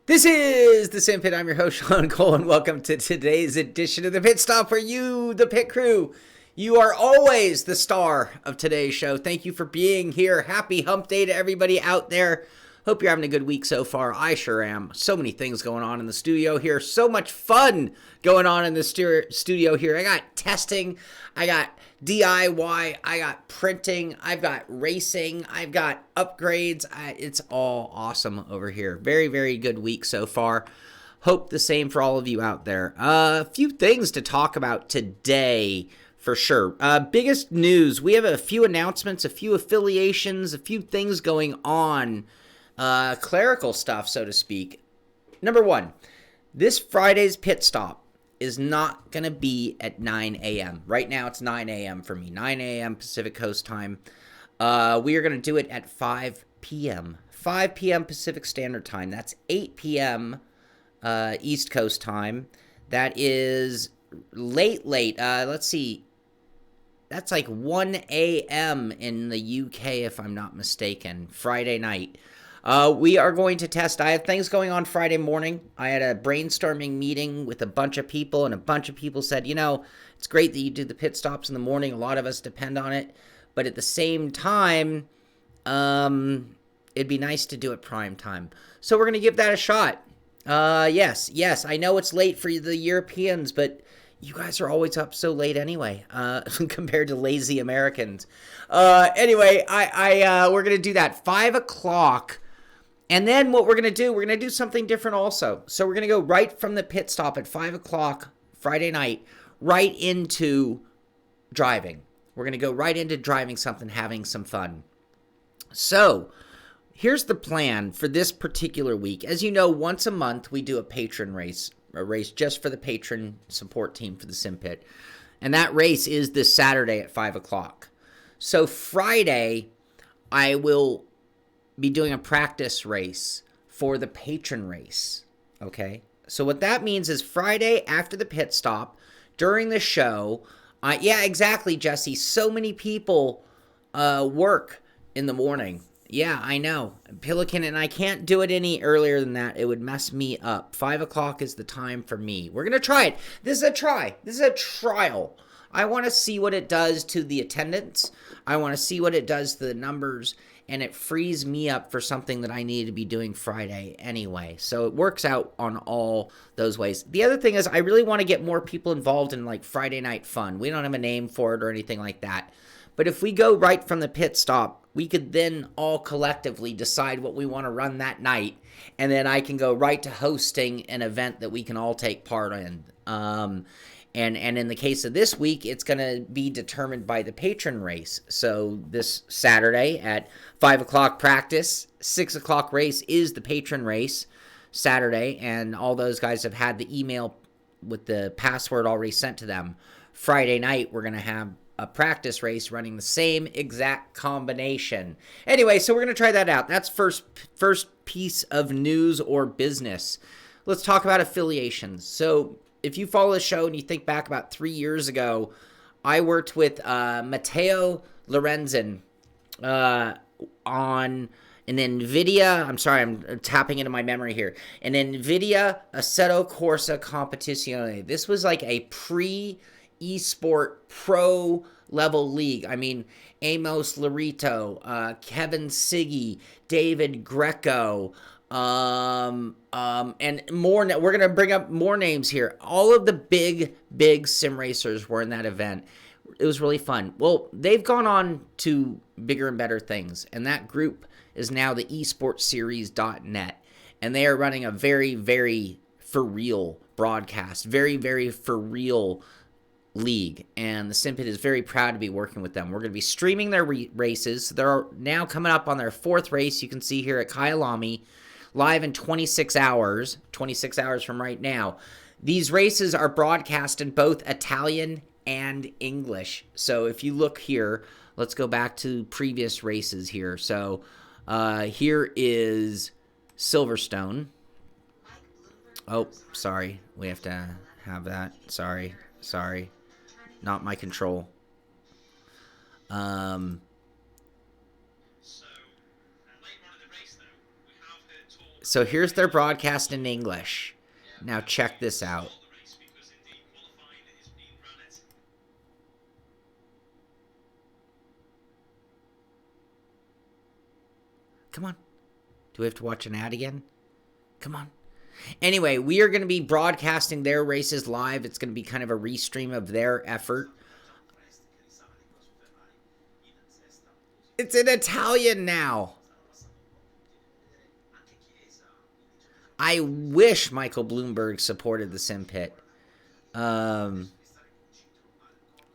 This is the Simpit. I'm your host, Shaun Cole, and welcome to today's edition of the Pit Stop, where you, the pit crew, you are always the star of today's show. Thank you for being here. Happy hump day to everybody out there. Hope you're having a good week so far. I sure am. So many things going on in the studio here. So much fun going on in the studio here. I got testing. I got DIY. I got printing. I've got racing. I've got upgrades. It's all awesome over here. Very, very good week so far. Hope the same for all of you out there. A few things to talk about today for sure. Biggest news. We have a few announcements, a few affiliations, a few things going on. Clerical stuff, so to speak. Number one, this Friday's pit stop is not going to be at 9 a.m. Right now, it's 9 a.m. for me. 9 a.m. Pacific Coast time. We are going to do it at 5 p.m. 5 p.m. Pacific Standard Time. That's 8 p.m. East Coast time. That is late. Let's see. That's like 1 a.m. in the UK, if I'm not mistaken. Friday night. We are going to test. I have things going on Friday morning. I had a brainstorming meeting with a bunch of people, and a bunch of people said, you know, it's great that you do the pit stops in the morning. A lot of us depend on it. But at the same time, it'd be nice to do it prime time. So we're going to give that a shot. Yes, I know it's late for the Europeans, but you guys are always up so late anyway, compared to lazy Americans. Anyway, we're going to do that 5 o'clock. And then what we're going to do something different also. So we're going to go right from the pit stop at 5 o'clock Friday night, right into driving. We're going to go right into driving something, having some fun. So here's the plan for this particular week. As you know, once a month we do a patron race, a race just for the patron support team for the Simpit. And that race is this Saturday at 5 o'clock. So Friday, I will be doing a practice race for the patron race, okay? So what that means is Friday after the pit stop, during the show, yeah, exactly, Jesse, so many people work in the morning. Yeah, I know, Pelican, and I can't do it any earlier than that. It would mess me up. 5 o'clock is the time for me. We're going to try it. This is a try. This is a trial. I want to see what it does to the attendance. I want to see what it does to the numbers, and it frees me up for something that I need to be doing Friday anyway. So it works out on all those ways. The other thing is I really want to get more people involved in like Friday night fun. We don't have a name for it or anything like that. But if we go right from the pit stop, we could then all collectively decide what we want to run that night. And then I can go right to hosting an event that we can all take part in. And in the case of this week, it's going to be determined by the patron race. So this Saturday at 5 o'clock practice, 6 o'clock race is the patron race Saturday. And all those guys have had the email with the password already sent to them. Friday night, we're going to have a practice race running the same exact combination. Anyway, so we're going to try that out. That's first piece of news or business. Let's talk about affiliations. So if you follow the show and you think back about 3 years ago, I worked with Matteo Lorenzen on an NVIDIA, I'm tapping into my memory here, an NVIDIA Assetto Corsa Competizione. This was like a eSport pro level league. I mean, Amos Larito, Kevin Siggy, David Greco, and more. We're going to bring up more names here. All of the big sim racers were in that event. It was really fun. Well, they've gone on to bigger and better things, and that group is now the esportseries.net, and they are running a very, very for real broadcast, very, very for real league, and the Simpit is very proud to be working with them. We're going to be streaming their races. They're now coming up on their 4th race. You can see here at Kyalami, live in 26 hours from right now. These races are broadcast in both Italian and English. So if you look here, let's go back to previous races here. So here is Silverstone. Oh, sorry. We have to have that. Sorry. Not my control. So, late on in the race, though, we have heard talk So here's their broadcast in English. Now check this out. Come on. Do we have to watch an ad again? Come on. Anyway, we are going to be broadcasting their races live. It's going to be kind of a restream of their effort. It's in Italian now. I wish Michael Bloomberg supported the Simpit.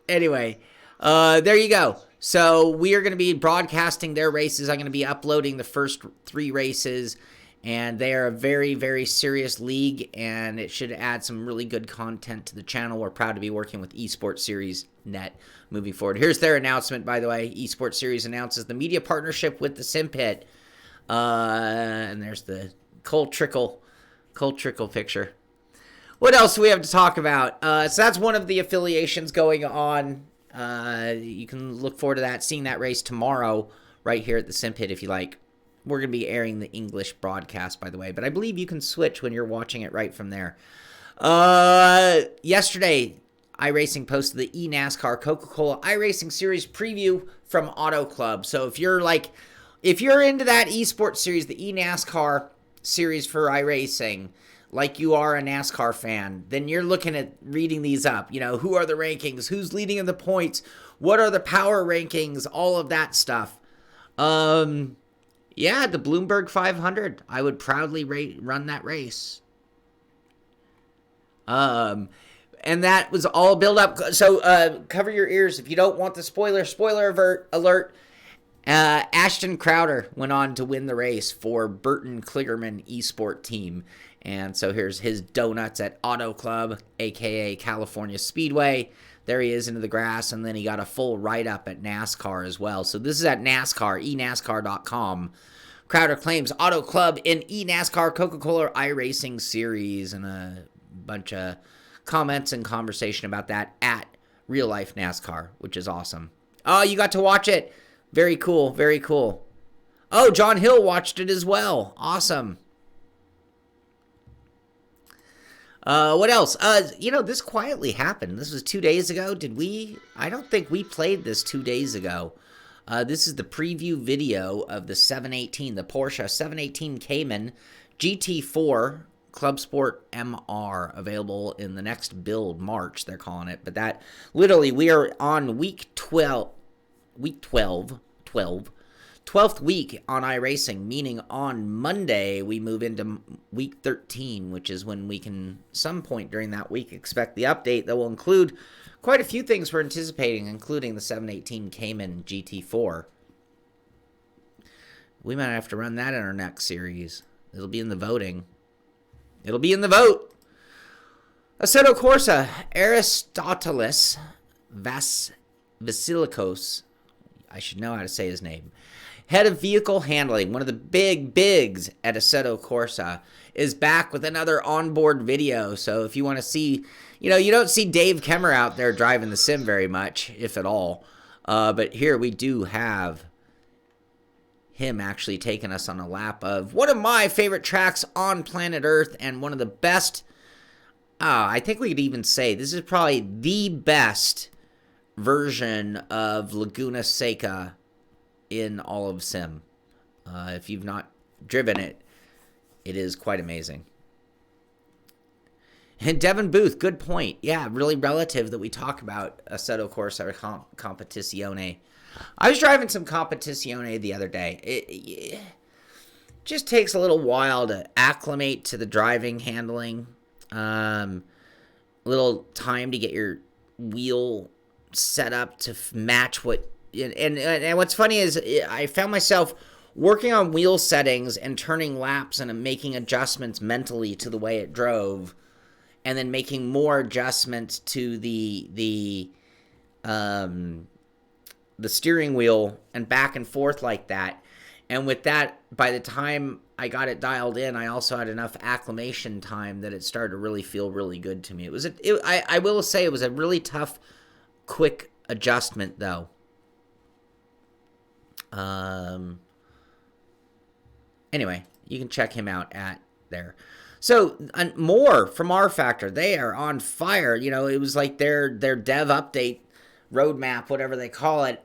Anyway, there you go. So we are going to be broadcasting their races. I'm going to be uploading the first 3 races. And they are a very, very serious league, and it should add some really good content to the channel. We're proud to be working with eSport Series Net moving forward. Here's their announcement, by the way. eSport Series announces the media partnership with the Simpit. And there's the Cole Trickle picture. What else do we have to talk about? So that's one of the affiliations going on. You can look forward to that, seeing that race tomorrow right here at the Simpit if you like. We're going to be airing the English broadcast, by the way, but I believe you can switch when you're watching it right from there. Yesterday, iRacing posted the eNASCAR Coca-Cola iRacing Series preview from Autoclub. So if you're into that eSport series, the eNASCAR series for iRacing, like you are a NASCAR fan, then you're looking at reading these up. You know, who are the rankings? Who's leading in the points? What are the power rankings? All of that stuff. Yeah, the Bloomberg 500. I would proudly run that race. And that was all built up. So cover your ears if you don't want the spoiler alert. Ashton Crowder went on to win the race for Burton Kligerman eSport team. And so here's his donuts at Autoclub, a.k.a. California Speedway. There he is into the grass, and then he got a full write-up at NASCAR as well. So this is at NASCAR, eNASCAR.com. Crowder claims Autoclub in eNASCAR Coca-Cola iRacing Series, and a bunch of comments and conversation about that at Real Life NASCAR, which is awesome. Oh, you got to watch it. Very cool, very cool. Oh, John Hill watched it as well. Awesome. What else? This quietly happened. This was 2 days ago. I don't think we played this 2 days ago. This is the preview video of the 718, the Porsche 718 Cayman GT4 Club Sport MR, available in the next build, March, they're calling it. But that, literally, we are on week 12, 12th week on iRacing, meaning on Monday we move into week 13, which is when we can, some point during that week, expect the update that will include quite a few things we're anticipating, including the 718 Cayman GT4. We might have to run that in our next series. It'll be in the voting. It'll be in the vote. Assetto Corsa Aristotelis Vasilikos. I should know how to say his name. Head of Vehicle Handling, one of the bigs at Assetto Corsa, is back with another onboard video. So if you want to see, you don't see Dave Kemmer out there driving the sim very much, if at all. But here we do have him actually taking us on a lap of one of my favorite tracks on planet Earth, and one of the best, I think we could even say this is probably the best version of Laguna Seca in all of sim. If you've not driven it, it is quite amazing. And Devin Booth, good point. Yeah, really relative that we talk about Assetto Corsa Competizione. I was driving some Competizione the other day. It just takes a little while to acclimate to the driving handling. Little time to get your wheel set up to match what. And what's funny is I found myself working on wheel settings and turning laps and making adjustments mentally to the way it drove, and then making more adjustments to the steering wheel and back and forth like that. And with that, by the time I got it dialed in, I also had enough acclimation time that it started to really feel really good to me. I will say it was a really tough, quick adjustment though. Anyway, You can check him out at there. So more from R Factor. They are on fire. You know, it was like their dev update roadmap, whatever they call it.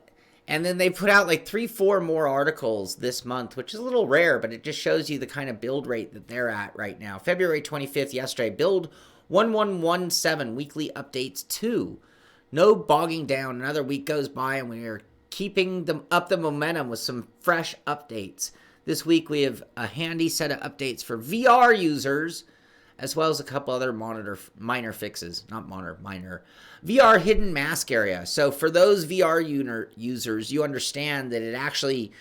And then they put out like 3-4 more articles this month, which is a little rare, but it just shows you the kind of build rate that they're at right now. February 25th, yesterday, build 1117, weekly updates 2. No bogging down. Another week goes by and we are keeping them up the momentum with some fresh updates. This week we have a handy set of updates for VR users, as well as a couple other minor fixes. Minor. VR hidden mask area. So for those VR users, you understand that it actually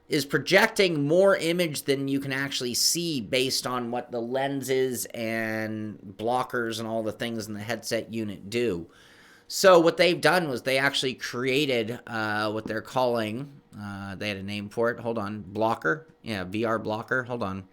is projecting more image than you can actually see based on what the lenses and blockers and all the things in the headset unit do. So what they've done was they actually created what they're calling, they had a name for it. Hold on. Blocker. Yeah, VR blocker. Hold on.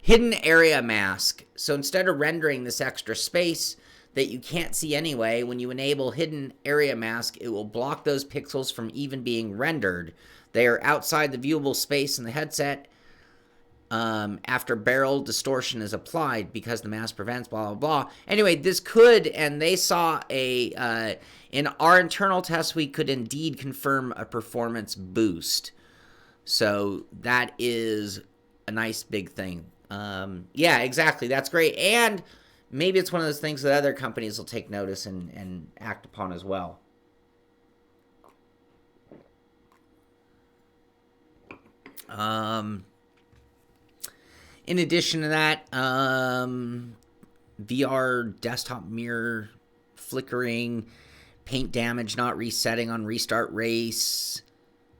Hidden area mask. So instead of rendering this extra space that you can't see anyway, when you enable hidden area mask, it will block those pixels from even being rendered. They are outside the viewable space in the headset after barrel distortion is applied because the mask prevents blah, blah, blah. Anyway, this could, and they saw in our internal test, we could indeed confirm a performance boost. So that is a nice big thing. Yeah, exactly. That's great. And maybe it's one of those things that other companies will take notice and act upon as well. In addition to that, VR desktop mirror flickering, paint damage not resetting on restart race,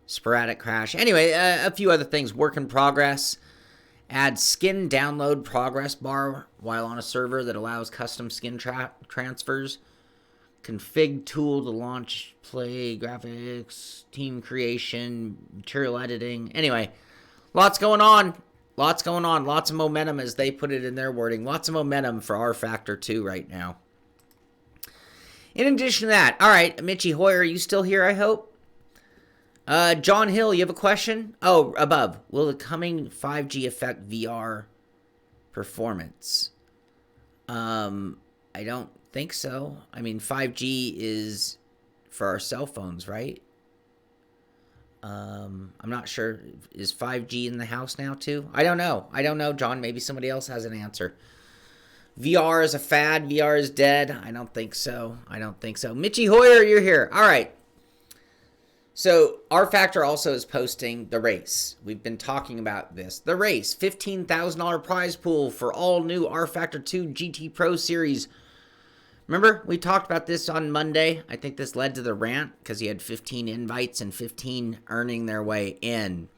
sporadic crash. Anyway, a few other things. Work in progress. Add skin download progress bar while on a server that allows custom skin transfers. Config tool to launch play, graphics, team creation, material editing. Anyway, lots going on. Lots going on. Lots of momentum, as they put it in their wording. Lots of momentum for R Factor 2 right now. In addition to that, all right, Mitchie Hoyer, are you still here, I hope? John Hill, you have a question? Oh, above. Will the coming 5G affect VR performance? I don't think so. I mean, 5G is for our cell phones, right? I'm not sure. Is 5G in the house now too? I don't know. I don't know, John. Maybe somebody else has an answer. VR is a fad. VR is dead. I don't think so. I don't think so. Mitchie Hoyer, you're here. All right. So R Factor also is posting the race. We've been talking about this. The race, $15,000 prize pool for all new R Factor 2 GT Pro Series. Remember, we talked about this on Monday. I think this led to the rant because you had 15 invites and 15 earning their way in.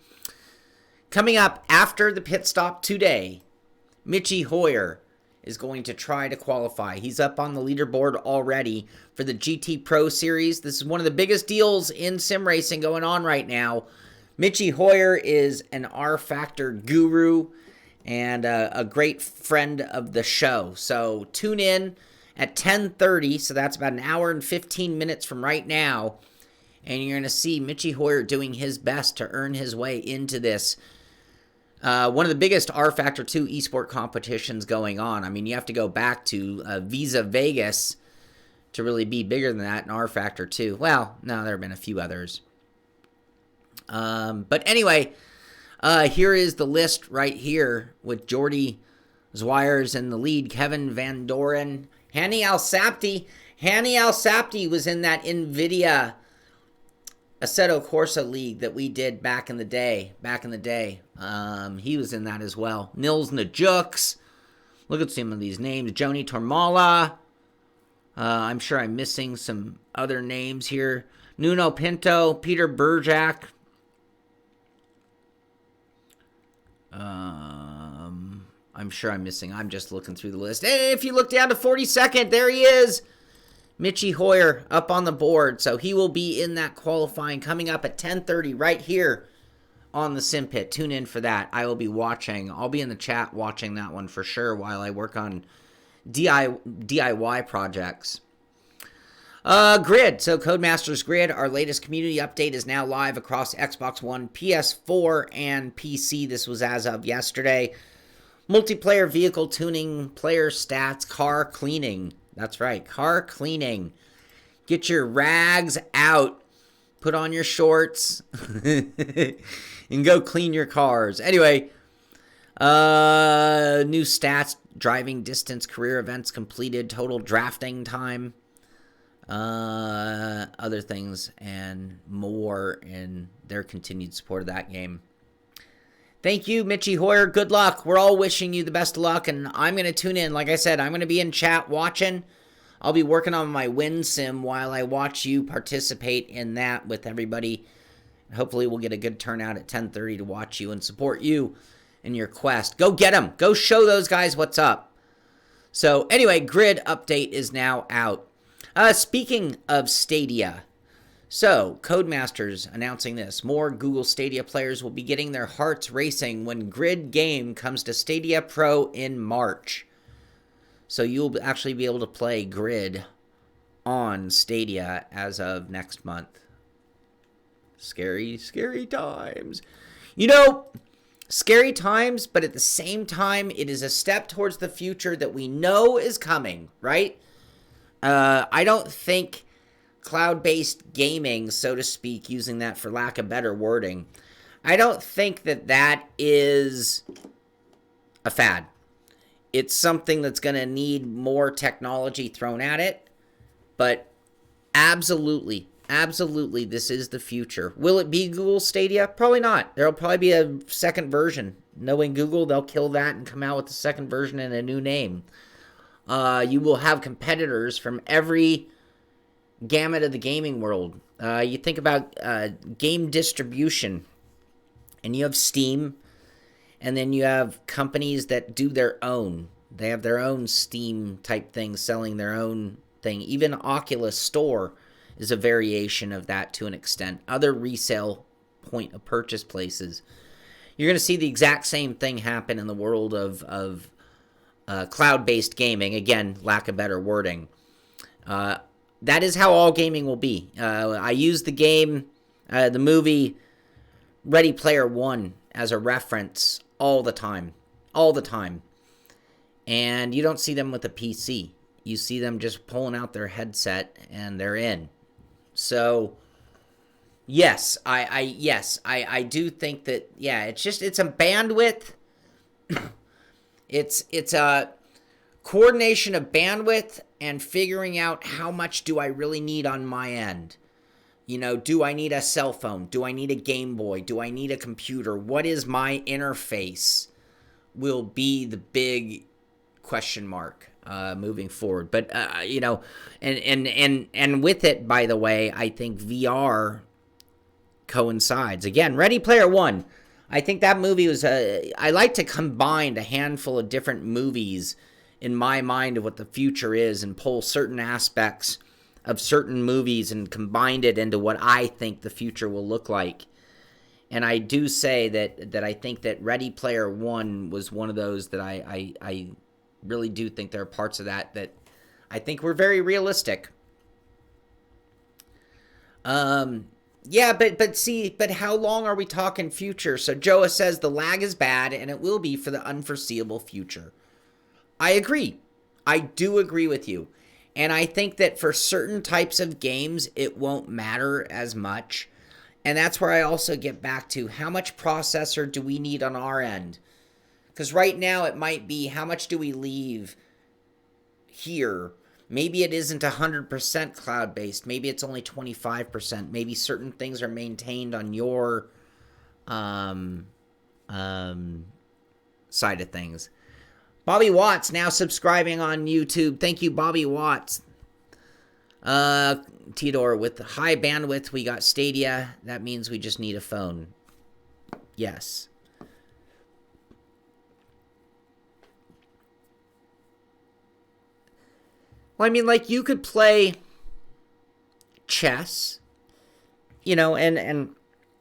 Coming up after the pit stop today, Mitchie Hoyer is going to try to qualify. He's up on the leaderboard already for the GT Pro Series. This is one of the biggest deals in sim racing going on right now. Mitchie Hoyer is an R Factor guru and a great friend of the show. So tune in at 10:30, so that's about an hour and 15 minutes from right now, and you're going to see Mitchie Hoyer doing his best to earn his way into this. One of the biggest R Factor 2 eSport competitions going on. I mean, you have to go back to Visa Vegas to really be bigger than that in R Factor 2. Well, no, there have been a few others. But anyway, here is the list right here with Jordy Zwires in the lead, Kevin Van Doren, Hani Al-Sapti. Hani Al-Sapti was in that NVIDIA Assetto Corsa League that we did back in the day. He was in that as well. Nils Najux. Look at some of these names. Joni Tormala. I'm sure I'm missing some other names here. Nuno Pinto. Peter Burjak. I'm sure I'm missing. I'm just looking through the list. Hey, if you look down to 42nd, there he is. Mitchie Hoyer up on the board. So he will be in that qualifying coming up at 10:30 right here on the Simpit. Tune in for that. I will be watching. I'll be in the chat watching that one for sure while I work on DIY projects. Grid. So Codemasters Grid, our latest community update, is now live across Xbox One, PS4, and PC. This was as of yesterday. Multiplayer vehicle tuning, player stats, car cleaning. That's right, car cleaning. Get your rags out. Put on your shorts. And go clean your cars. Anyway, new stats, driving distance, career events completed, total drafting time. Other things and more in their continued support of that game. Thank you, Mitchie Hoyer. Good luck. We're all wishing you the best of luck, and I'm going to tune in. Like I said, I'm going to be in chat watching. I'll be working on my win sim while I watch you participate in that with everybody. Hopefully we'll get a good turnout at 10:30 to watch you and support you in your quest. Go get them. Go show those guys what's up. So anyway, Grid update is now out. Speaking of Stadia, so Codemasters announcing this. More Google Stadia players will be getting their hearts racing when Grid game comes to Stadia Pro in March. So you'll actually be able to play Grid on Stadia as of next month. Scary, scary times. You know, scary times, but at the same time, it is a step towards the future that we know is coming, right? I don't think cloud-based gaming, so to speak, using that for lack of better wording, I don't think that that is a fad. It's something that's going to need more technology thrown at it, but absolutely, this is the future. Will it be Google Stadia? Probably not. There'll probably be a second version. Knowing Google, they'll kill that and come out with a second version and a new name. You will have competitors from every gamut of the gaming world. You think about game distribution, and you have Steam, and then you have companies that do their own. They have their own Steam type thing, selling their own thing. Even Oculus Store is a variation of that to an extent. Other resale point of purchase places. You're going to see the exact same thing happen in the world of cloud-based gaming. Again, lack of better wording. That is how all gaming will be. I use the movie Ready Player One as a reference all the time. And you don't see them with a PC. You see them just pulling out their headset and they're in. So, yes, I do think that, yeah, it's a bandwidth. It's a coordination of bandwidth and figuring out how much do I really need on my end. You know, do I need a cell phone? Do I need a Game Boy? Do I need a computer? What is my interface will be the big question mark moving forward. But, you know, and with it, by the way, I think VR coincides. Again, Ready Player One. I think that movie was I like to combine a handful of different movies in my mind of what the future is and pull certain aspects of certain movies and combined it into what I think the future will look like. And I do say that I think that Ready Player One was one of those that I really do think there are parts of that I think were very realistic. Yeah, but how long are we talking future? So Joa says the lag is bad and it will be for the unforeseeable future. I agree. I do agree with you. And I think that for certain types of games, it won't matter as much. And that's where I also get back to how much processor do we need on our end? Because right now it might be how much do we leave here? Maybe it isn't 100% cloud-based. Maybe it's only 25%. Maybe certain things are maintained on your side of things. Bobby Watts now subscribing on YouTube. Thank you, Bobby Watts. Theodore, with the high bandwidth, we got Stadia. That means we just need a phone. Yes. Well, I mean, like, you could play chess, you know, and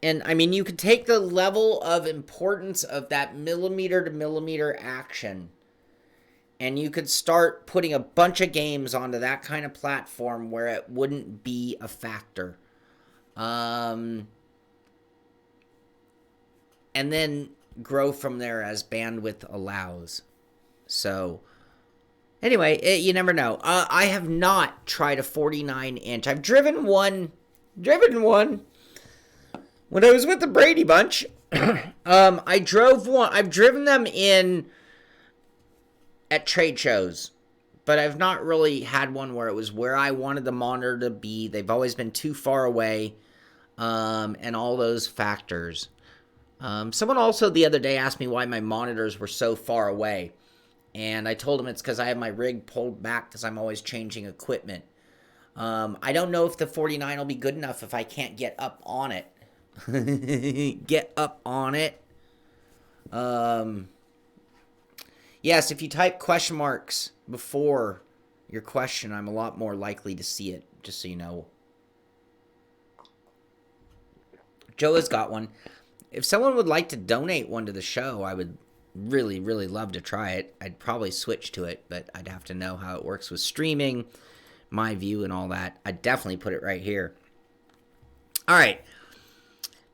I mean, you could take the level of importance of that millimeter to millimeter action and you could start putting a bunch of games onto that kind of platform where it wouldn't be a factor. And then grow from there as bandwidth allows. So, anyway, you never know. I have not tried a 49-inch. I've driven one when I was with the Brady Bunch. I drove one. I've driven them at trade shows, but I've not really had one where it was where I wanted the monitor to be. They've always been too far away, and all those factors. Someone also the other day asked me why my monitors were so far away, and I told them it's because I have my rig pulled back because I'm always changing equipment. I don't know if the 49 will be good enough if I can't get up on it. Get up on it. Yes, if you type question marks before your question, I'm a lot more likely to see it, just so you know. Joe has got one. If someone would like to donate one to the show, I would really, really love to try it. I'd probably switch to it, but I'd have to know how it works with streaming, my view, and all that. I'd definitely put it right here. All right.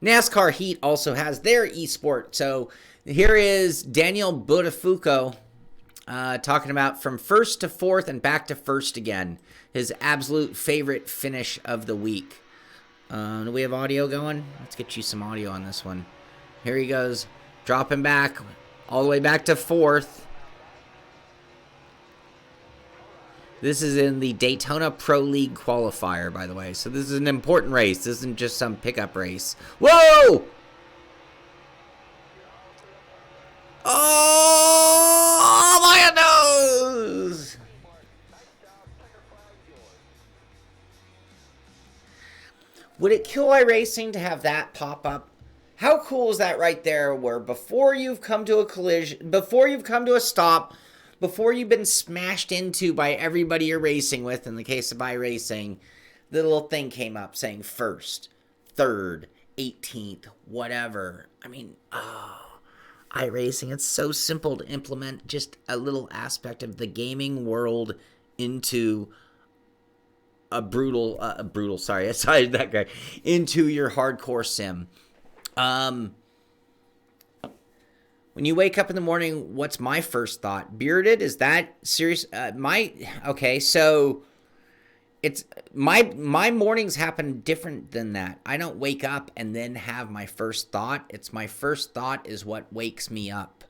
NASCAR Heat also has their eSport. So here is Daniel Buttafuoco talking about from first to fourth and back to first again. His absolute favorite finish of the week. Do we have audio going? Let's get you some audio on this one. Here he goes. Dropping back all the way back to fourth. This is in the Daytona Pro League qualifier, by the way. So this is an important race. This isn't just some pickup race. Whoa! Oh, my nose! Would it kill iRacing to have that pop up? How cool is that right there, where before you've come to a collision, before you've come to a stop, before you've been smashed into by everybody you're racing with, in the case of iRacing, the little thing came up saying first, third, 18th, whatever. I mean, iRacing, it's so simple to implement just a little aspect of the gaming world into into your hardcore sim. When you wake up in the morning, what's my first thought? Bearded? Is that serious? Okay, so it's my mornings happen different than that. I don't wake up and then have my first thought. It's my first thought is what wakes me up.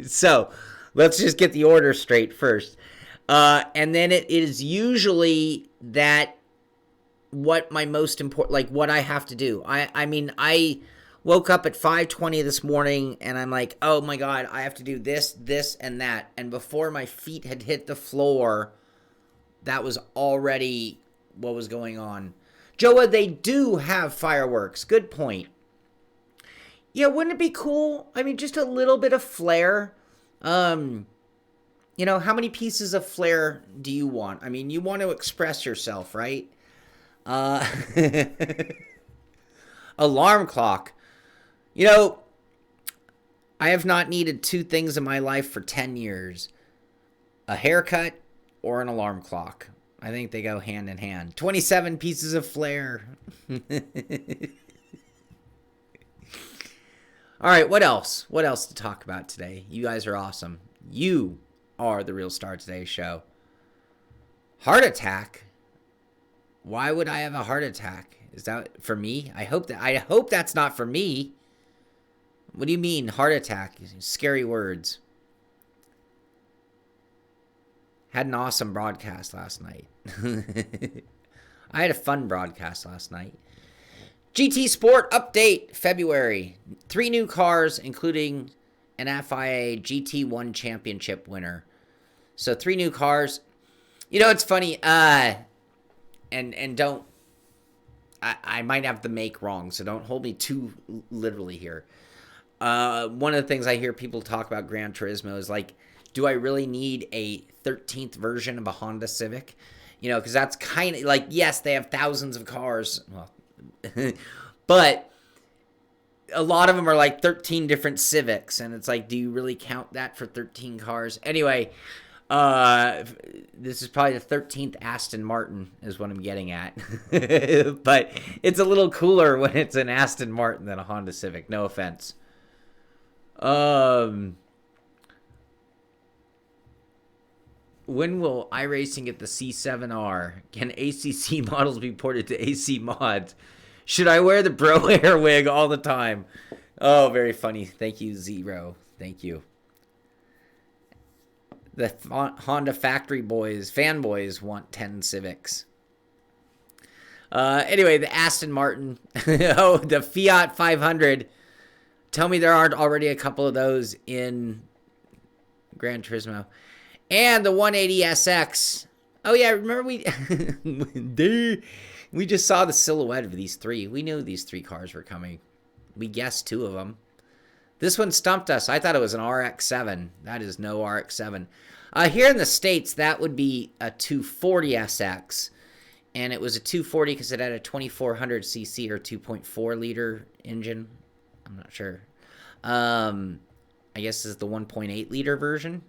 So let's just get the order straight first. And then it is usually that what my most important, like what I have to do. I mean, I woke up at 5:20 this morning and I'm like, oh my God, I have to do this, this, and that. And before my feet had hit the floor, that was already what was going on. Joa, they do have fireworks. Good point. Yeah, wouldn't it be cool? I mean, just a little bit of flair. You know, how many pieces of flair do you want? I mean, you want to express yourself, right? Alarm clock. You know, I have not needed two things in my life for 10 years. A haircut or an alarm clock. I think they go hand in hand. 27 pieces of flair. All right, what else? What else to talk about today? You guys are awesome. You are the real star of today's show. Heart attack? Why would I have a heart attack? Is that for me? I hope that's not for me. What do you mean, heart attack? Scary words. Had an awesome broadcast last night. I had a fun broadcast last night. GT Sport update February. 3 new cars, including an FIA GT1 championship winner. So 3 new cars. You know, it's funny. And don't. I might have the make wrong, so don't hold me too literally here. One of the things I hear people talk about Gran Turismo is like, do I really need a 13th version of a Honda Civic? You know, because that's kind of like, yes, they have thousands of cars. Well, but a lot of them are like 13 different Civics, and it's like, do you really count that for 13 cars? Anyway, this is probably the 13th Aston Martin is what I'm getting at. But it's a little cooler when it's an Aston Martin than a Honda Civic. No offense. When will iRacing get the C7R? Can ACC models be ported to AC mods? Should I wear the bro hair wig all the time? Oh, very funny. Thank you, Zero. Thank you. The Honda factory fanboys want 10 Civics. Anyway, the Aston Martin. Oh, the Fiat 500. Tell me there aren't already a couple of those in Gran Turismo. And the 180SX. Oh, yeah, remember we just saw the silhouette of these three. We knew these three cars were coming. We guessed two of them. This one stumped us. I thought it was an RX-7. That is no RX-7. Here in the States, that would be a 240SX. And it was a 240 because it had a 2400cc or 2.4 liter engine. I'm not sure. I guess this is the 1.8 liter version.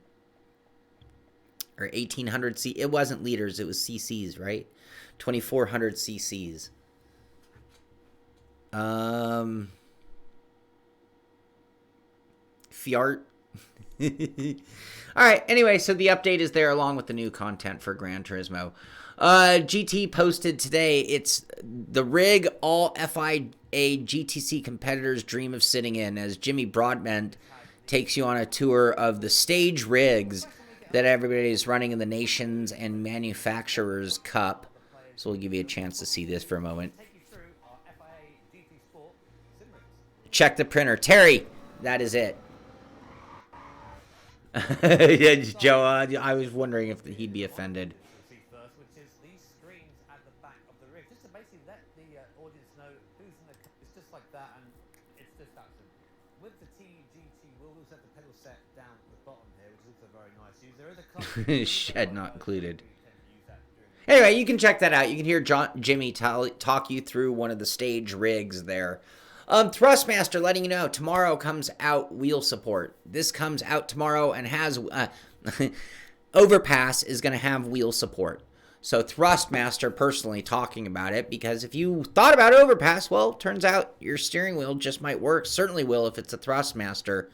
Or 1800 It wasn't liters, it was cc's, right? 2400 cc's. Fiat. All right, anyway, so the update is there along with the new content for Gran Turismo. GT posted today, it's the rig all FIA GTC competitors dream of sitting in, as Jimmy Broadbent takes you on a tour of the stage rigs that everybody is running in the Nations and Manufacturers Cup. So we'll give you a chance to see this for a moment. Check the printer. Terry, that is it. Yeah, Joe, I was wondering if he'd be offended. Shed not included. Anyway, you can check that out. You can hear Jimmy talk you through one of the stage rigs there. Thrustmaster letting you know tomorrow comes out wheel support. This comes out tomorrow and has Overpass is going to have wheel support. So Thrustmaster personally talking about it, because if you thought about Overpass, well, turns out your steering wheel just might work. Certainly will if it's a Thrustmaster.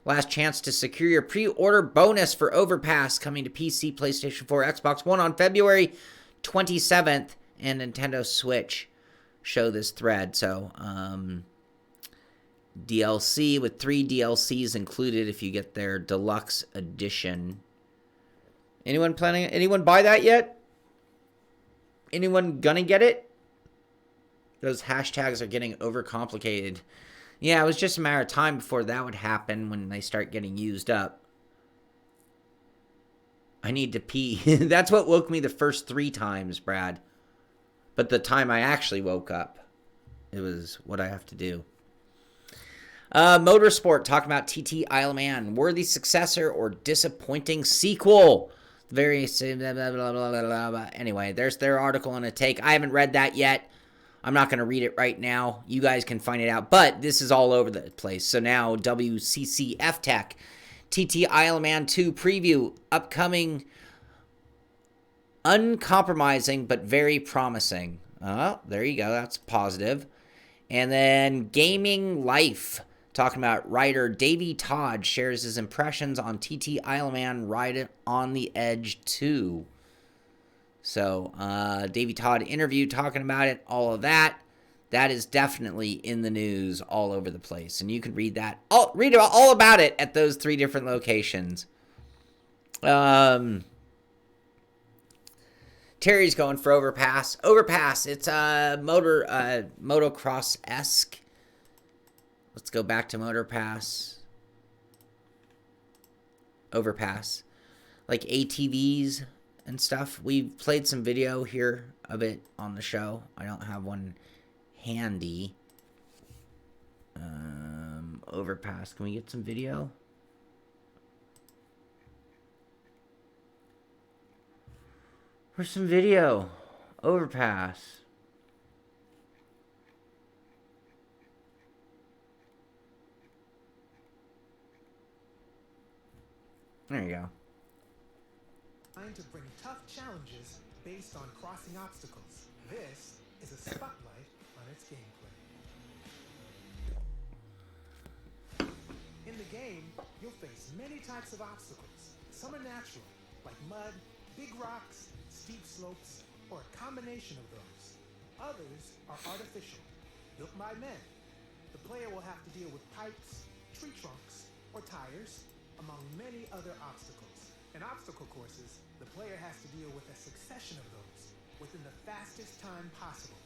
Last chance to secure your pre-order bonus for Overpass, coming to PC, PlayStation 4, Xbox One on February 27th, and Nintendo Switch. Show this thread. So, DLC with 3 DLCs included if you get their deluxe edition. Anyone buy that yet? Anyone gonna get it? Those hashtags are getting overcomplicated. Yeah, it was just a matter of time before that would happen when they start getting used up. I need to pee. That's what woke me the first 3 times, Brad. But the time I actually woke up, it was what I have to do. Motorsport, talking about TT Isle of Man. Worthy successor or disappointing sequel? Very... Blah, blah, blah, blah, blah. Anyway, there's their article on a take. I haven't read that yet. I'm not going to read it right now. You guys can find it out. But this is all over the place. So now WCCF Tech, TT Isle of Man 2 preview, upcoming, uncompromising but very promising. Oh, there you go. That's positive. And then Gaming Life, talking about writer Davey Todd shares his impressions on TT Isle of Man Ride on the Edge 2. So, Davey Todd interview talking about it, all of that. That is definitely in the news all over the place. And you can read that, read all about it at those 3 different locations. Terry's going for Overpass. Overpass, it's a motocross-esque. Let's go back to Overpass. Like ATVs and stuff. We've played some video here of it on the show. I don't have one handy. Overpass. Can we get some video? Where's some video? Overpass. There you go. Trying to bring tough challenges based on crossing obstacles. This is a spotlight on its gameplay. In the game, you'll face many types of obstacles. Some are natural, like mud, big rocks, steep slopes, or a combination of those. Others are artificial, built by men. The player will have to deal with pipes, tree trunks, or tires, among many other obstacles. In obstacle courses, the player has to deal with a succession of those within the fastest time possible,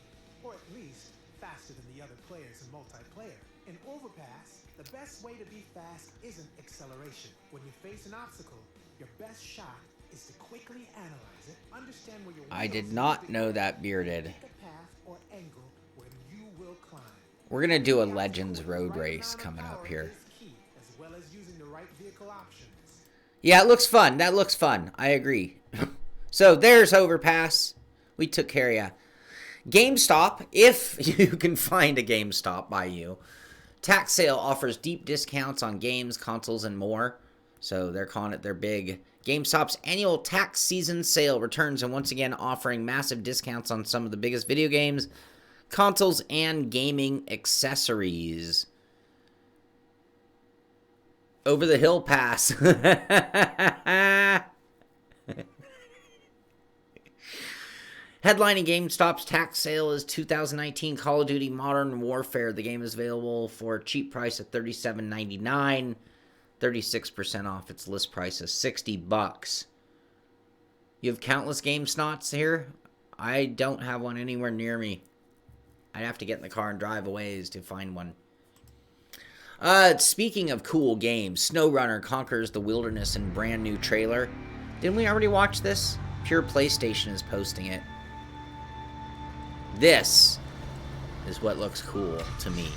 or at least faster than the other players in multiplayer. In Overpass, the best way to be fast isn't acceleration. When you face an obstacle, your best shot is to quickly analyze it, understand where your I did not know that, Bearded. pick a path or angle where you will climb. We're going to do a Legends road race coming up here. Is key, as well as using the right vehicle options. Yeah, it looks fun. That looks fun. I agree. So there's Overpass. We took care of ya. GameStop, if you can find a GameStop by you. Tax Sale offers deep discounts on games, consoles, and more. So they're calling it their big. GameStop's annual tax season sale returns and once again offering massive discounts on some of the biggest video games, consoles, and gaming accessories. Over the Hill Pass. Headlining GameStop's tax sale is 2019 Call of Duty Modern Warfare. The game is available for a cheap price of $37.99, 36% off its list price of $60. You have countless game snots here. I don't have one anywhere near me. I'd have to get in the car and drive a ways to find one. Speaking of cool games, SnowRunner conquers the wilderness in brand new trailer. Didn't we already watch this? Pure PlayStation is posting it. This is what looks cool to me.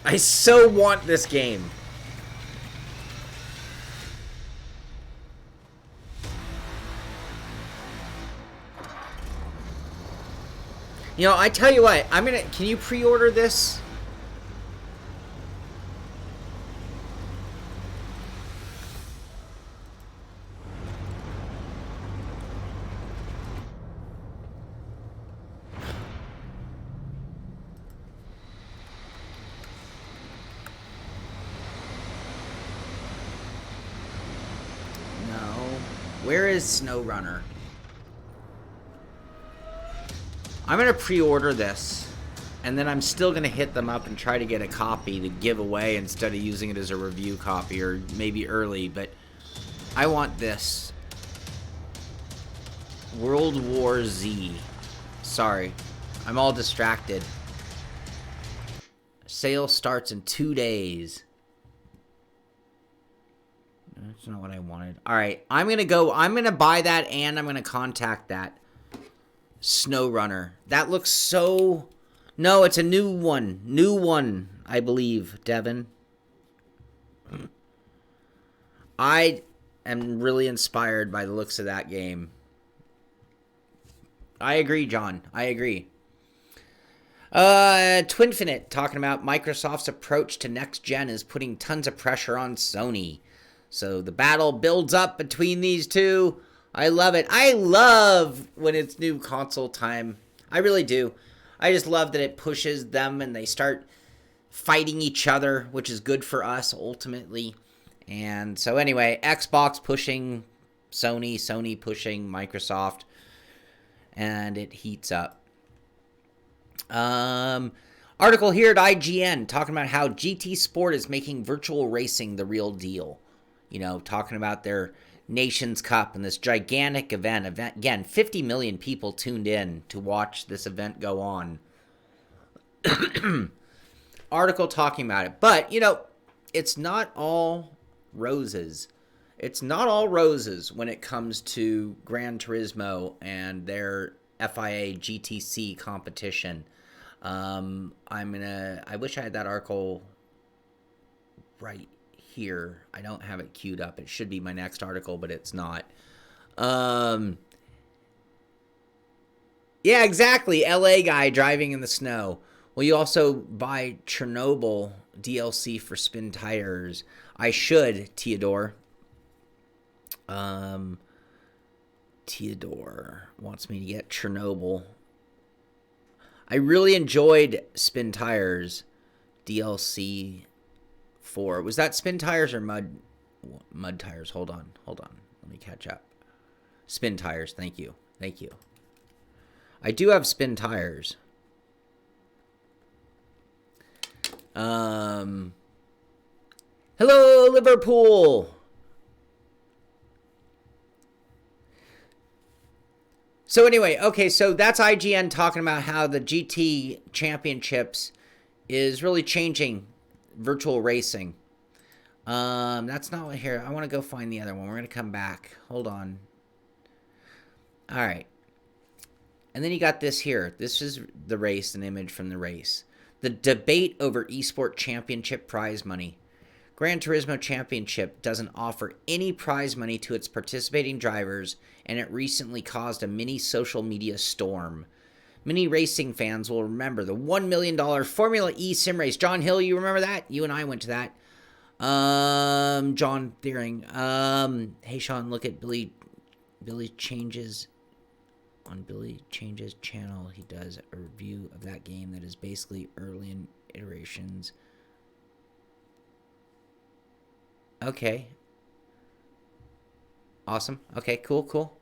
I so want this game. You know, I tell you what, can you pre-order this? Where is SnowRunner? I'm going to pre-order this, and then I'm still going to hit them up and try to get a copy to give away instead of using it as a review copy or maybe early, but I want this. World War Z. Sorry, I'm all distracted. Sale starts in 2 days. That's not what I wanted. All right, I'm going to buy that, and I'm going to contact that SnowRunner. That looks so... No, it's a new one. New one, I believe, Devin. I am really inspired by the looks of that game. I agree, John. I agree. Twinfinite talking about Microsoft's approach to next gen is putting tons of pressure on Sony. So the battle builds up between these two. I love it. I love when it's new console time. I really do. I just love that it pushes them and they start fighting each other, which is good for us ultimately. And so anyway, Xbox pushing Sony, Sony pushing Microsoft, and it heats up. Article here at IGN talking about how GT Sport is making virtual racing the real deal. You know, talking about their Nations Cup and this gigantic event. Again, 50 million people tuned in to watch this event go on. Article talking about it. But, you know, it's not all roses. it's not all roses when it comes to Gran Turismo and their FIA GTC competition. I wish I had that article right here. I don't have it queued up. It should be my next article, but it's not. Yeah, exactly. LA guy driving in the snow. Well, you also buy Chernobyl DLC for spin tires. I should, Theodore. Theodore wants me to get Chernobyl. I really enjoyed Spin Tires DLC 4. Was that Spin Tires or Mud Tires? Hold on. Let me catch up. Spin Tires. Thank you. I do have Spin Tires. Hello, Liverpool. So anyway, okay, so that's IGN talking about how the GT Championships is really changing virtual racing. That's not what here. I want to go find the other one. We're going to come back. Hold on. All right. And then you got this here. This is the race, an image from the race. The debate over eSport Championship prize money. Gran Turismo Championship doesn't offer any prize money to its participating drivers, and it recently caused a mini social media storm. Many racing fans will remember the $1 million Formula E sim race. John Hill, you remember that? You and I went to that. John Thiering. Hey, Sean, look at Billy Changes. On Billy Changes' channel, he does a review of that game that is basically early in iterations. Okay. Awesome. Okay, cool.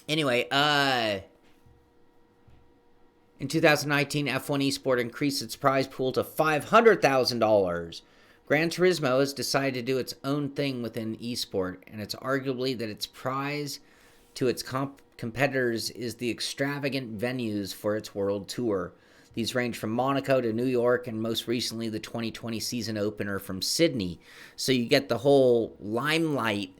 Anyway, in 2019, F1 eSport increased its prize pool to $500,000. Gran Turismo has decided to do its own thing within eSport, and it's arguably that its prize to its competitors is the extravagant venues for its world tour. These range from Monaco to New York, and most recently the 2020 season opener from Sydney. So you get the whole limelight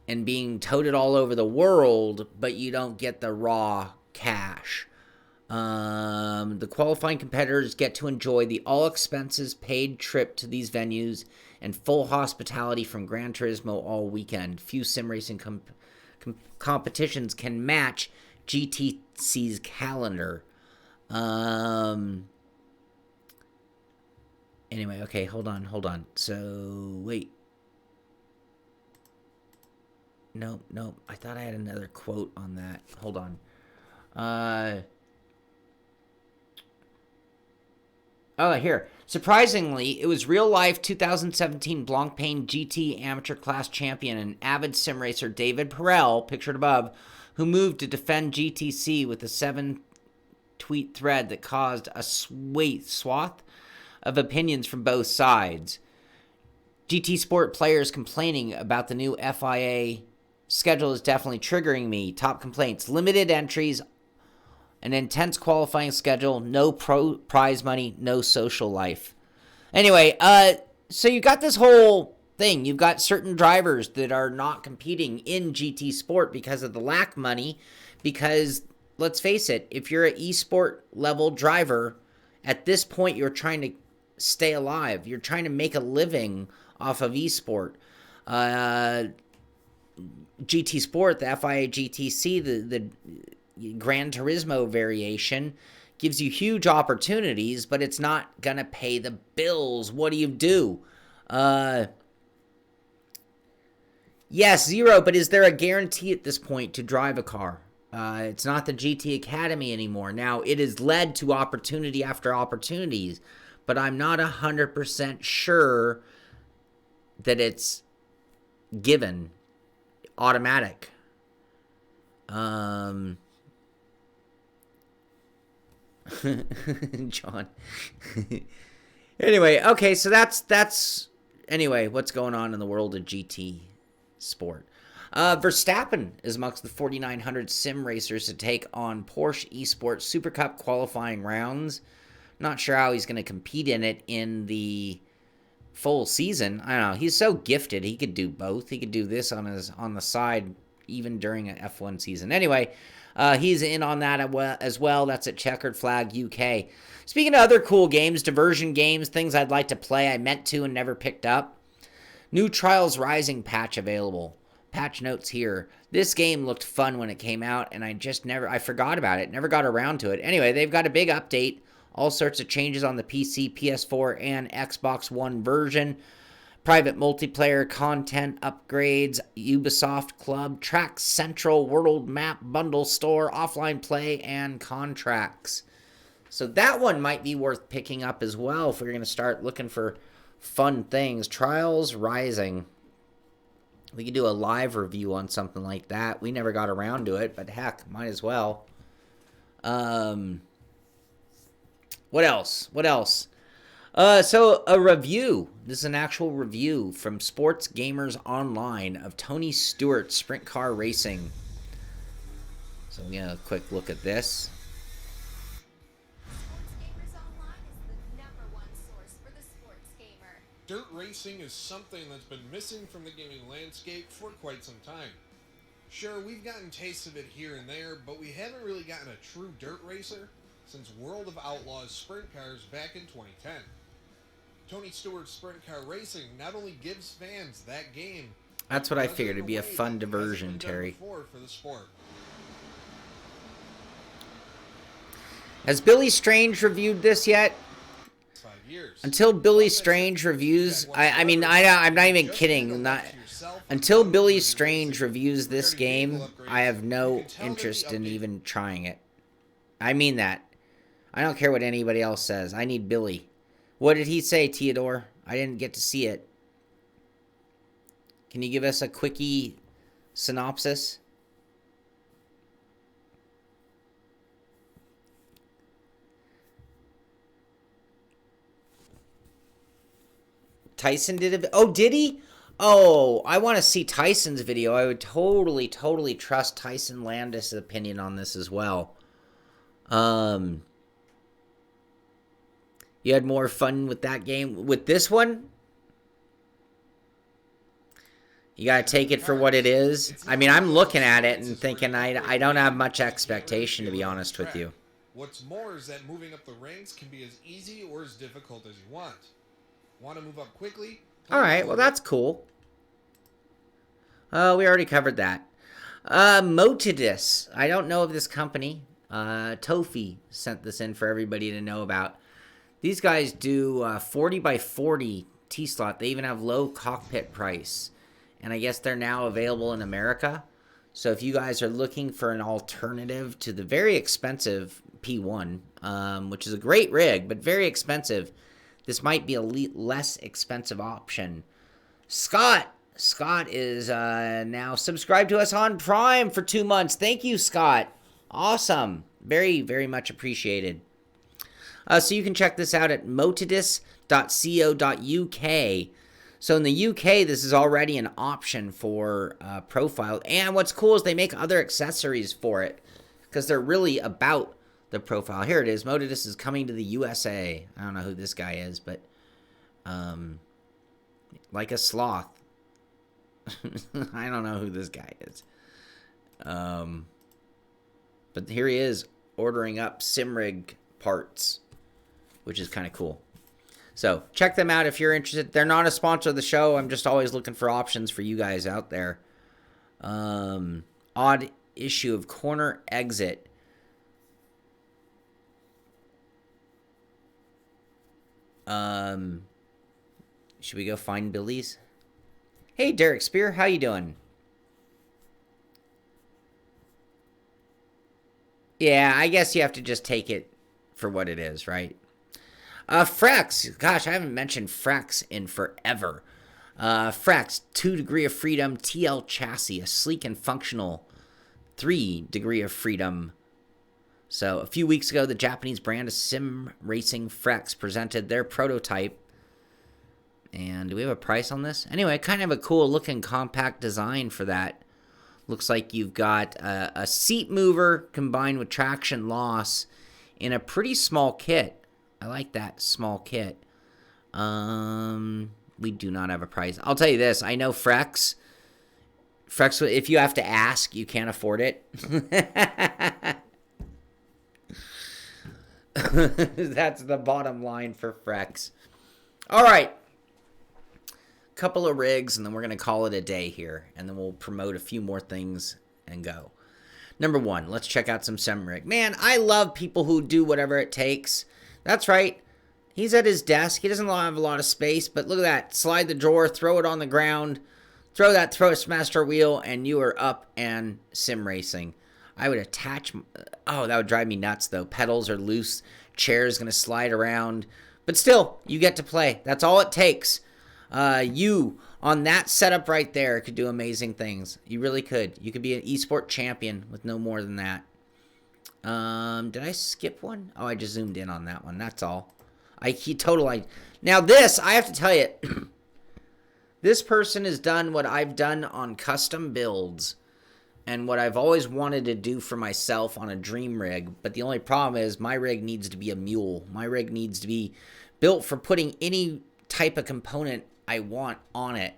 and being touted all over the world, but you don't get the raw cash. The qualifying competitors get to enjoy the all-expenses-paid trip to these venues and full hospitality from Gran Turismo all weekend. Few sim racing competitions can match GTC's calendar. Anyway, okay, hold on. So, wait. No, I thought I had another quote on that. Hold on. Oh, here. Surprisingly, it was real-life 2017 Blancpain GT Amateur Class Champion and avid sim racer David Perel, pictured above, who moved to defend GTC with a 7-tweet thread that caused a swath of opinions from both sides. GT Sport players complaining about the new FIA schedule is definitely triggering me. Top complaints: limited entries, an intense qualifying schedule, no prize money, no social life. Anyway, so you got this whole thing. You've got certain drivers that are not competing in GT Sport because of the lack money. Because, let's face it, if you're an eSport level driver, at this point you're trying to stay alive. You're trying to make a living off of eSport. GT Sport, the FIA GTC, the Gran Turismo variation gives you huge opportunities, but it's not going to pay the bills. What do? Yes, zero, but is there a guarantee at this point to drive a car? It's not the GT Academy anymore. Now, it has led to opportunity after opportunities, but I'm not 100% sure that it's given automatic. John. Anyway, okay, so that's anyway, what's going on in the world of GT Sport. Verstappen is amongst the 4,900 sim racers to take on Porsche eSport Super Cup qualifying rounds. Not sure how he's going to compete in it in the full season. I don't know. He's so gifted. He could do both. He could do this on the side even during an F1 season. Anyway, he's in on that as well. That's at Checkered Flag UK. Speaking of other cool games, diversion games, things I'd like to play, I meant to and never picked up. New Trials Rising patch available. Patch notes here. This game looked fun when it came out, and I forgot about it. Never got around to it. Anyway, they've got a big update. All sorts of changes on the PC, PS4, and Xbox One version. Private multiplayer content upgrades, Ubisoft Club, Track Central, World Map Bundle Store, offline play, and contracts. So that one might be worth picking up as well if we're going to start looking for fun things. Trials Rising. We could do a live review on something like that. We never got around to it, but heck, might as well. What else? So a review. This is an actual review from Sports Gamers Online of Tony Stewart's Sprint Car Racing. So we get a quick look at this. Dirt racing is something that's been missing from the gaming landscape for quite some time. Sure, we've gotten tastes of it here and there, but we haven't really gotten a true dirt racer since World of Outlaws Sprint Cars back in 2010. Tony Stewart's Sprint Car Racing not only gives fans that game, that's what I figured. It'd be a fun diversion, Terry. For the sport. Has Billy Strange reviewed this yet? Until Billy Strange reviews, I'm not even kidding. Until Billy Strange reviews this game, I have no interest in even trying it. I mean that. I don't care what anybody else says. I need Billy. What did he say, Theodore? I didn't get to see it. Can you give us a quickie synopsis? Tyson did it. Oh, did he? Oh, I want to see Tyson's video. I would totally trust Tyson Landis' opinion on this as well. You had more fun with that game. With this one, you got to take it for what it is. I mean, I'm looking at it and thinking I don't have much expectation, to be honest with you. What's more is that moving up the ranks can be as easy or as difficult as you want. Want to move up quickly? All right, well, that's cool. We already covered that. Motidus. I don't know of this company. Tofi sent this in for everybody to know about. These guys do 40x40 T-slot. They even have low cockpit price. And I guess they're now available in America. So if you guys are looking for an alternative to the very expensive P1, which is a great rig, but very expensive, this might be a less expensive option. Scott is now subscribed to us on Prime for 2 months. Thank you, Scott. Awesome. Very, very much appreciated. So you can check this out at motidus.co.uk. So in the UK, this is already an option for profile. And what's cool is they make other accessories for it because they're really about the profile. Here it is. Motidus is coming to the USA. I don't know who this guy is, but like a sloth. I don't know who this guy is. But here he is ordering up Simrig parts, which is kind of cool. So check them out if you're interested. They're not a sponsor of the show. I'm just always looking for options for you guys out there. Odd issue of Corner Exit. Should we go find Billy's? Hey, Derek Spear, how you doing? Yeah, I guess you have to just take it for what it is, right? Frex. Gosh, I haven't mentioned Frex in forever. Frex, 2 degree of freedom TL chassis, a sleek and functional 3 degree of freedom. So a few weeks ago, the Japanese brand of sim racing Frex presented their prototype. And do we have a price on this? Anyway, kind of a cool looking compact design for that. Looks like you've got a seat mover combined with traction loss in a pretty small kit. I like that small kit. We do not have a price. I'll tell you this. I know Frex, if you have to ask, you can't afford it. That's the bottom line for Frex. All right. Couple of rigs, and then we're going to call it a day here. And then we'll promote a few more things and go. Number one, let's check out some sim-rig. Man, I love people who do whatever it takes. That's right. He's at his desk. He doesn't have a lot of space, but look at that. Slide the drawer, throw it on the ground, throw a master wheel, and you are up and sim racing. I would attach... Oh, that would drive me nuts, though. Pedals are loose. Chair is going to slide around. But still, you get to play. That's all it takes. You, on that setup right there, could do amazing things. You really could. You could be an eSport champion with no more than that. Did I skip one? Oh, I just zoomed in on that one. That's all. Now this, I have to tell you, this person has done what I've done on custom builds and what I've always wanted to do for myself on a dream rig. But the only problem is my rig needs to be a mule. My rig needs to be built for putting any type of component I want on it.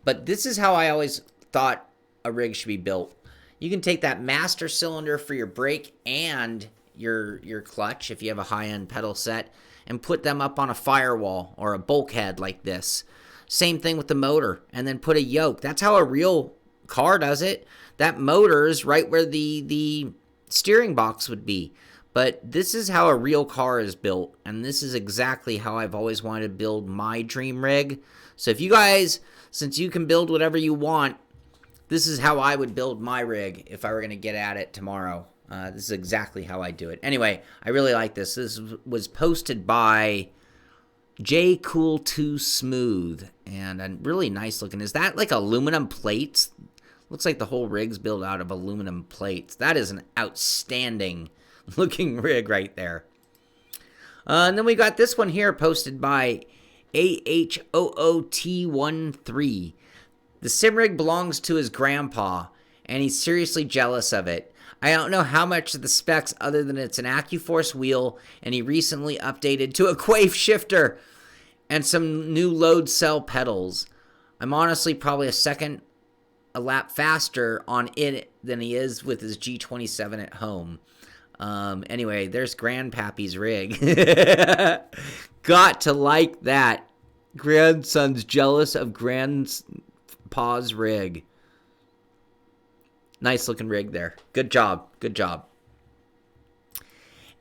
But this is how I always thought a rig should be built. You can take that master cylinder for your brake and your clutch if you have a high-end pedal set and put them up on a firewall or a bulkhead like this. Same thing with the motor, and then put a yoke. That's how a real car does it. That motor is right where the steering box would be. But this is how a real car is built, and this is exactly how I've always wanted to build my dream rig. So if you guys, since you can build whatever you want, this is how I would build my rig if I were going to get at it tomorrow. This is exactly how I do it. Anyway, I really like this. This was posted by J Cool 2 Smooth, and really nice looking. Is that like aluminum plates? Looks like the whole rig's built out of aluminum plates. That is an outstanding looking rig right there. And then we got this one here posted by AHOOT13. The sim rig belongs to his grandpa, and he's seriously jealous of it. I don't know how much of the specs other than it's an Accuforce wheel, and he recently updated to a Quaife shifter and some new load cell pedals. I'm honestly probably a lap faster on it than he is with his G27 at home. Anyway, there's Grandpappy's rig. Got to like that. Grandson's jealous of Grandpa's rig. Nice looking rig there. Good job. Good job.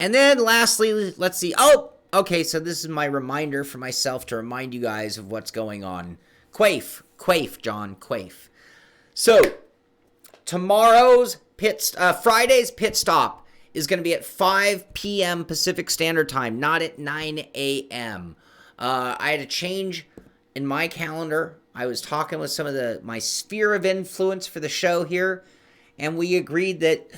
And then lastly, let's see. Oh, okay. So this is my reminder for myself to remind you guys of what's going on. Quaife, John, Quaife. So tomorrow's Friday's pit stop is going to be at 5 p.m. Pacific Standard Time, not at 9 a.m. I had a change in my calendar. I was talking with some of my sphere of influence for the show here, and we agreed that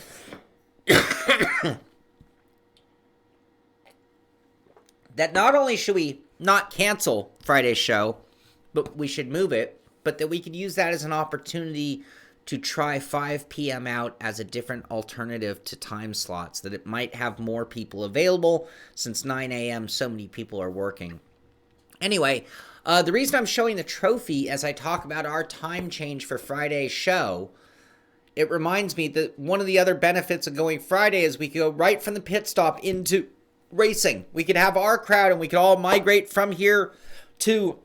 that not only should we not cancel Friday's show, but we should move it, but that we could use that as an opportunity to try 5 p.m. out as a different alternative to time slots, that it might have more people available since 9 a.m. so many people are working. Anyway, the reason I'm showing the trophy as I talk about our time change for Friday's show, it reminds me that one of the other benefits of going Friday is we could go right from the pit stop into racing. We could have our crowd and we could all migrate from here to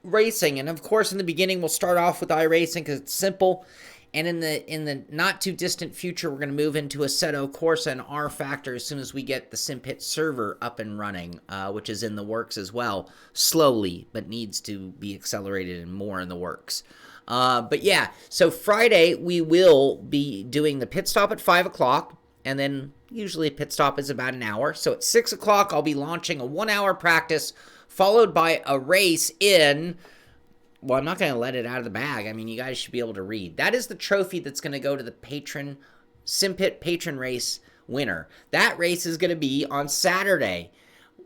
racing. And of course, in the beginning, we'll start off with iRacing because it's simple. And in the not too distant future, we're going to move into Assetto Corsa and R Factor as soon as we get the Simpit server up and running, which is in the works as well, slowly, but needs to be accelerated and more in the works. But yeah, so Friday we will be doing the pit stop at 5 o'clock, and then usually a pit stop is about an hour. So at 6 o'clock, I'll be launching a 1-hour practice, followed by a race in... Well, I'm not going to let it out of the bag. I mean, you guys should be able to read. That is the trophy that's going to go to the Simpit patron race winner. That race is going to be on Saturday.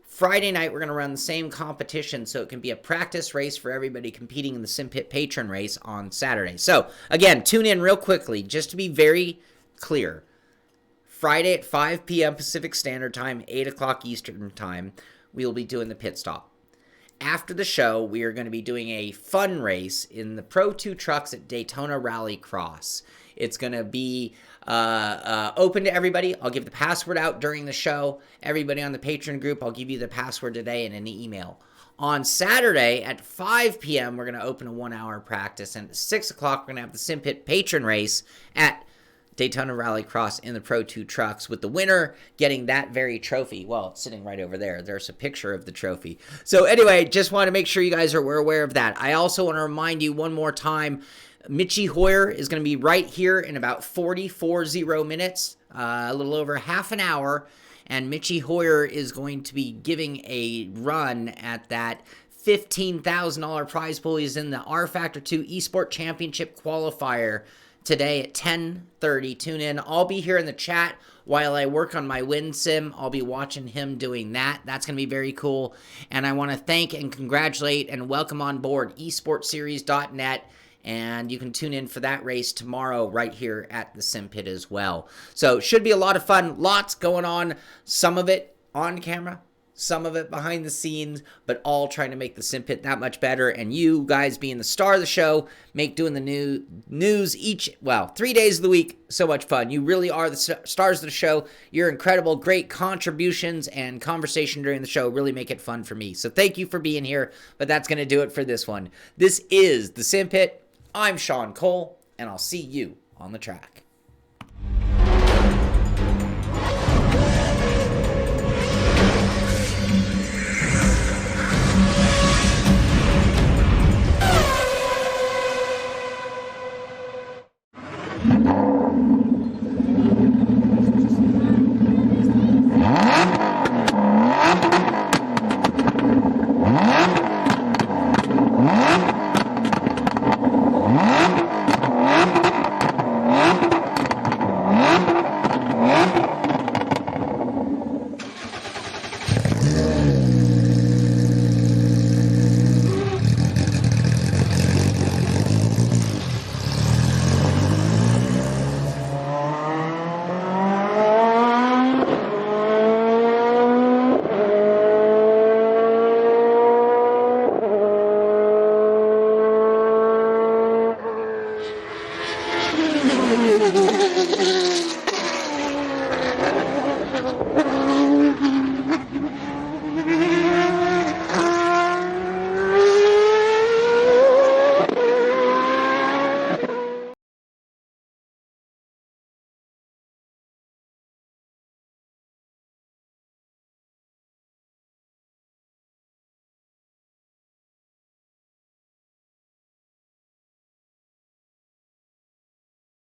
Friday night, we're going to run the same competition, so it can be a practice race for everybody competing in the Simpit patron race on Saturday. So, again, tune in real quickly, just to be very clear. Friday at 5 p.m. Pacific Standard Time, 8 o'clock Eastern Time, we will be doing the pit stop. after the show, we are going to be doing a fun race in the Pro 2 trucks at Daytona Rallycross. It's going to be open to everybody. I'll give the password out during the show. Everybody on the Patreon group, I'll give you the password today in an email. On Saturday at 5 p.m., we're going to open a 1-hour practice. And at 6 o'clock, we're going to have the Simpit patron race at Daytona Rallycross in the Pro 2 trucks, with the winner getting that very trophy. Well, it's sitting right over there. There's a picture of the trophy. So anyway, just want to make sure you guys are aware of that. I also want to remind you one more time, Mitchie Hoyer is going to be right here in about 40 minutes, a little over half an hour. And Mitchie Hoyer is going to be giving a run at that $15,000 prize pool. He's in the R-Factor2 eSport Championship Qualifier today at 10:30. Tune in. I'll be here in the chat while I work on my win sim. I'll be watching him doing that. That's going to be very cool. And I want to thank and congratulate and welcome on board esportseries.net. And you can tune in for that race tomorrow right here at the Simpit as well. So should be a lot of fun. Lots going on. Some of it on camera, some of it behind the scenes, but all trying to make the Simpit that much better. And you guys being the star of the show, make doing the news 3 days of the week so much fun. You really are the stars of the show. Your incredible, great contributions and conversation during the show really make it fun for me. So thank you for being here, but that's going to do it for this one. This is the Simpit. I'm Shaun Cole, and I'll see you on the track.